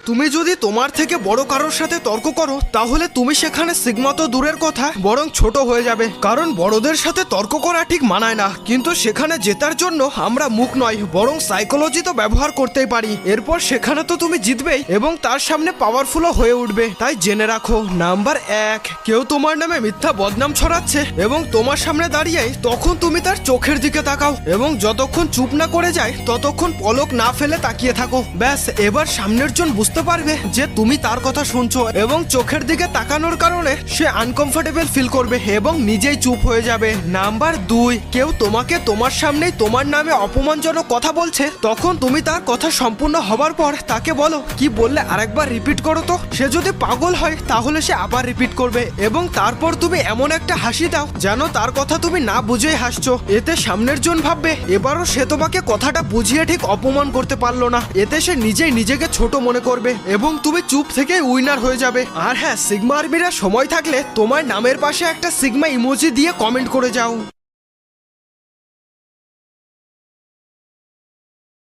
তুমি যদি তোমার থেকে বড় কারোর সাথে তর্ক করো তাহলে তুমি সেখানে সিগমা তো দূরের কথা বরং ছোট হয়ে যাবে, কারণ বড়দের সাথে তর্ক করা ঠিক মানায় না। কিন্তু সেখানে জেতার জন্য আমরা মুখ নয় বরং সাইকোলজি তো ব্যবহার করতেই পারি। এরপর সেখানে তো তুমি জিতবেই এবং তার সামনে পাওয়ারফুলও হয়ে উঠবে। তাই জেনে রাখো, নাম্বার 1, কেউ তোমার নামে মিথ্যা বদনাম ছড়াচ্ছে এবং তোমার সামনে দাঁড়িয়ে তখন তুমি তার চোখের দিকে তাকাও এবং যতক্ষণ চুপ না করে যায় ততক্ষণ পলক না ফেলে তাকিয়ে থাকো। ব্যাস, এবার সামনের জন বুঝতে পারবে যে তুমি তার কথা শুনছো এবং চোখের দিকে তাকানোর কারণে সে আনকমফোর্টেবল ফিল করবে এবং নিজেই চুপ হয়ে যাবে। নাম্বার 2, কেউ তোমাকে তোমার সামনেই তোমার নামে অপমানজনক কথা বলছে, তখন তুমি তার কথা সম্পূর্ণ হবার পর তাকে বলো, কি বললে আরেকবার রিপিট করো তো। সে যদি পাগল হয় তাহলে সে আবার রিপিট করবে এবং তারপর তুমি এমন একটা হাসি দাও যেন তার কথা তুমি না বুঝেই হাসছো। এতে সামনের জন ভাববে এবারও সে তোমাকে কথাটা বুঝিয়ে ঠিক অপমান করতে পারলো না। এতে সে নিজেই নিজেকে ছোট মনে করবে এবং তুমি চুপ থেকে উইনার হয়ে যাবে। আর হ্যাঁ, সিগমা আর্মিরা সময় থাকলে তোমার নামের পাশে একটা সিগমা ইমোজি দিয়ে কমেন্ট করে যাও।